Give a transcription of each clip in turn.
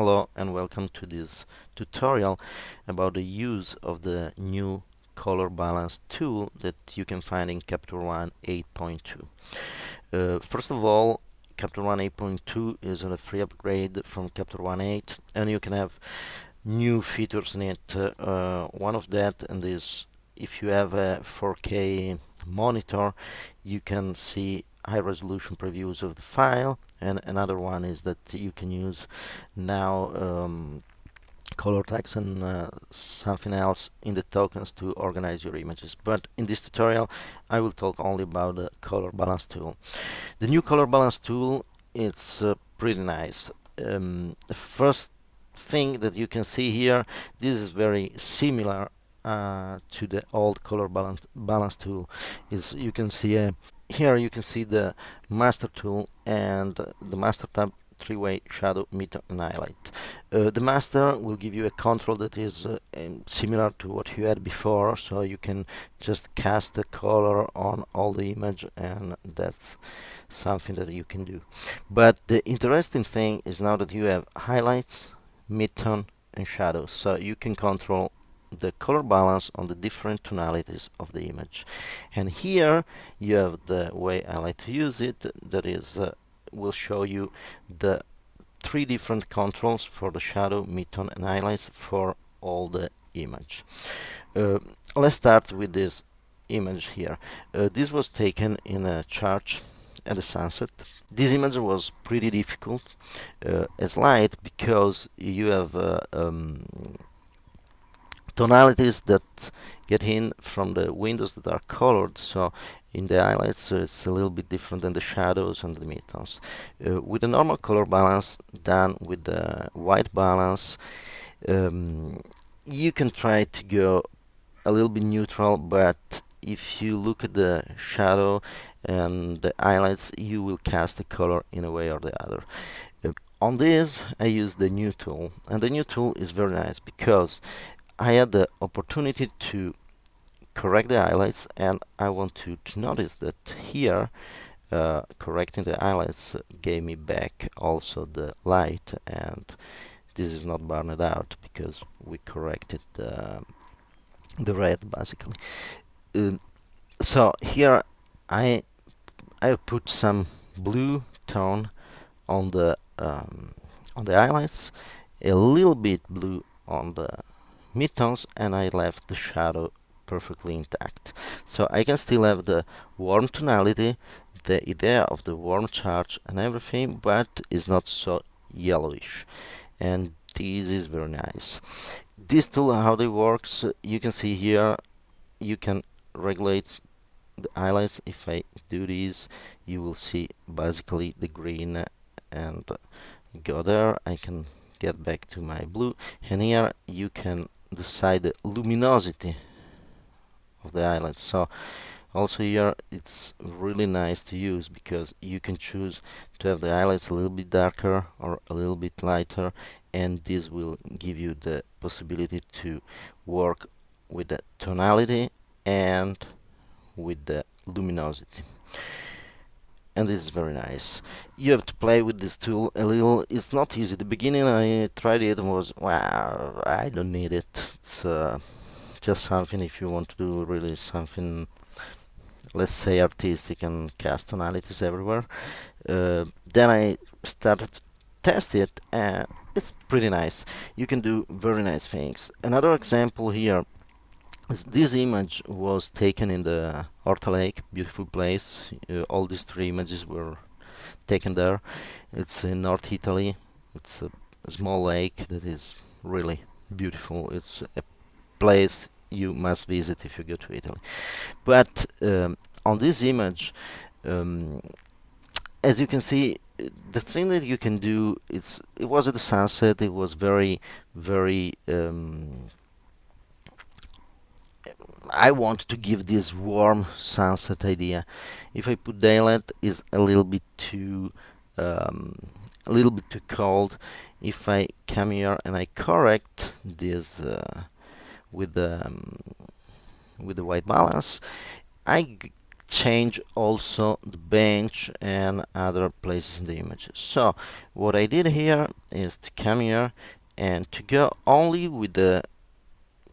Hello and welcome to this tutorial about the use of the new color balance tool that you can find in CaptureOne 8.2. First of all, CaptureOne 8.2 is a free upgrade from CaptureOne 8 and you can have new features in it. One of that and is if you have a 4K monitor, you can see high resolution previews of the file, and another one is that you can use now color tags and something else in the tokens to organize your images. But in this tutorial I will talk only about the color balance tool. The new color balance tool, it's pretty nice. The first thing that you can see here, this is very similar to the old color balance tool. Is you can see here you can see the master tool and the master tab, three-way shadow, midtone and highlight. The master will give you a control that is similar to what you had before, so you can just cast the color on all the image, and that's something that you can do. But the interesting thing is now that you have highlights, midtone and shadows, so you can control the color balance on the different tonalities of the image. And here you have the way I like to use it, that is will show you the three different controls for the shadow, midtone and highlights for all the image. Let's start with this image here. This was taken in a church at the sunset. This image was pretty difficult as light because you have tonalities that get in from the windows that are colored, so in the highlights it's a little bit different than the shadows and the midtones. With the normal color balance done with the white balance, you can try to go a little bit neutral, but if you look at the shadow and the highlights, you will cast the color in a way or the other. On this I use the new tool, and the new tool is very nice because I had the opportunity to correct the highlights, and I want to notice that here correcting the highlights gave me back also the light, and this is not burned out because we corrected the red basically. So here I put some blue tone on the highlights, a little bit blue on the midtones, and I left the shadow perfectly intact. So I can still have the warm tonality, the idea of the warm charge and everything, but it's not so yellowish. And this is very nice. This tool, how it works, you can see here, you can regulate the highlights. If I do this, you will see basically the green and go there. I can get back to my blue, and here you can decide the luminosity of the highlights. So also here it's really nice to use because you can choose to have the highlights a little bit darker or a little bit lighter, and this will give you the possibility to work with the tonality and with the luminosity. And this is very nice. You have to play with this tool a little. It's not easy. The beginning I tried it and was, wow, I don't need it. It's just something if you want to do really something, let's say, artistic and cast tonalities everywhere. Then I started to test it, and it's pretty nice. You can do very nice things. Another example here, this image was taken in the Horta Lake, beautiful place. All these three images were taken there. It's in North Italy. It's a small lake that is really beautiful. It's a place you must visit if you go to Italy. But on this image, as you can see, the thing that you can do, it was at the sunset. It was very, very I want to give this warm sunset idea. If I put daylight, is a little bit too cold. If I come here and I correct this with the white balance, I change also the bench and other places in the image. So what I did here is to come here and to go only with the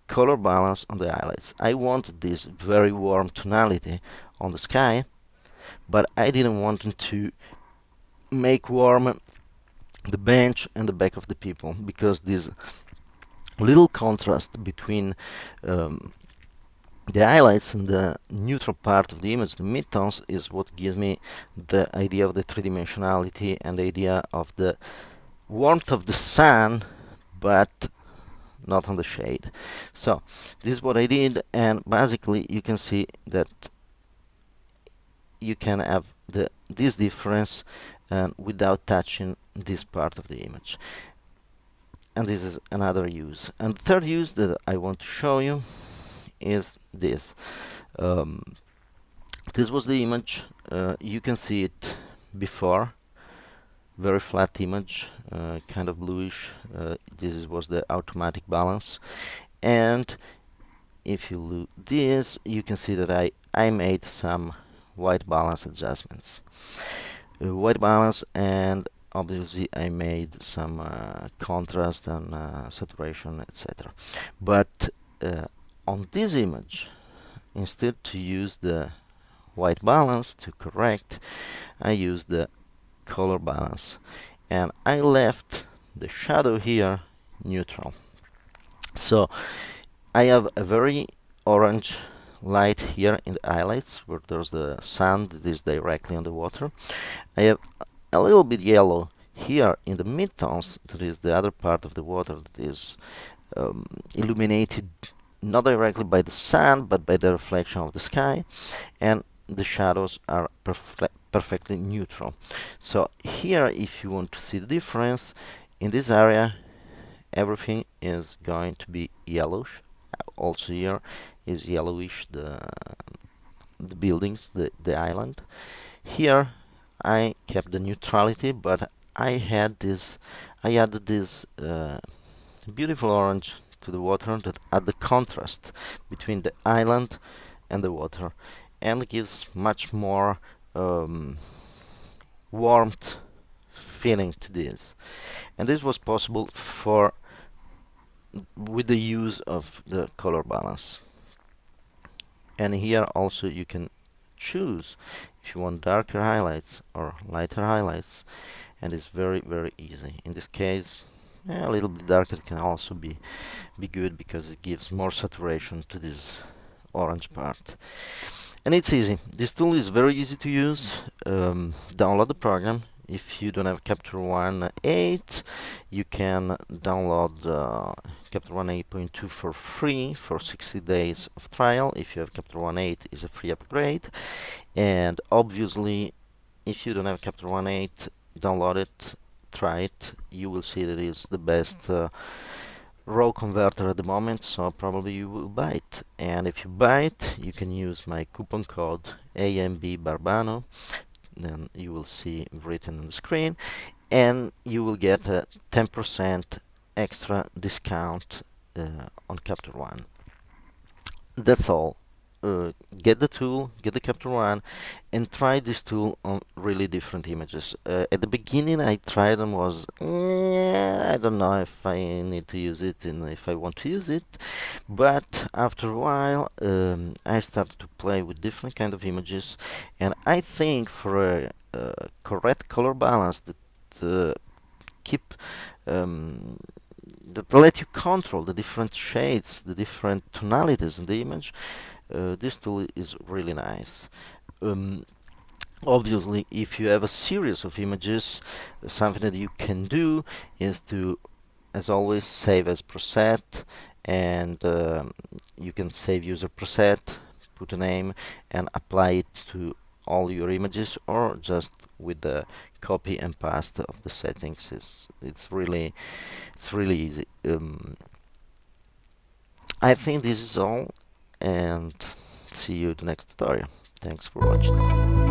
color balance on the highlights. I wanted this very warm tonality on the sky, but I didn't want to make warm the bench and the back of the people, because this little contrast between the highlights and the neutral part of the image, the midtones, is what gives me the idea of the three-dimensionality and the idea of the warmth of the sun, but not on the shade. So this is what I did, and basically you can see that you can have this difference without touching this part of the image. And this is another use. And the third use that I want to show you is this. This was the image. You can see it before. Very flat image, kind of bluish. Was the automatic balance. And if you look this, you can see that I made some white balance adjustments. White balance, and obviously I made some contrast and saturation, etc. But on this image, instead to use the white balance to correct, I used the color balance, and I left the shadow here neutral. So I have a very orange light here in the highlights where there's the sun that is directly on the water. I have a little bit yellow here in the midtones, that is the other part of the water that is illuminated not directly by the sun but by the reflection of the sky, and the shadows are perfectly neutral. So here, if you want to see the difference, in this area everything is going to be yellowish. Also here is yellowish, the buildings, the island. Here I kept the neutrality, but I added this beautiful orange to the water that add the contrast between the island and the water, and gives much more warmth feeling to this. And this was possible with the use of the color balance. And here also you can choose if you want darker highlights or lighter highlights, and it's very easy. In this case, a little bit darker can also be good, because it gives more saturation to this orange part. And it's easy. This tool is very easy to use. Download the program. If you don't have CaptureOne 8, you can download CaptureOne 8.2 for free for 60 days of trial. If you have CaptureOne 8, it's a free upgrade. And obviously, if you don't have CaptureOne 8, download it, try it. You will see that it's the best raw converter at the moment, so probably you will buy it. And if you buy it, you can use my coupon code AMBBarbano. Then you will see written on the screen, and you will get a 10% extra discount on CaptureOne. That's all. Get the tool, get the CaptureOne, and try this tool on really different images. At the beginning, I tried and was, I don't know if I need to use it and if I want to use it. But after a while, I started to play with different kind of images, and I think for a correct color balance that keep that let you control the different shades, the different tonalities in the image, this tool is really nice. Obviously, if you have a series of images, something that you can do is to, as always, save as preset, and you can save user preset, put a name, and apply it to all your images, or just with the copy and paste of the settings. It's really easy. I think this is all, and see you in the next tutorial. Thanks for watching.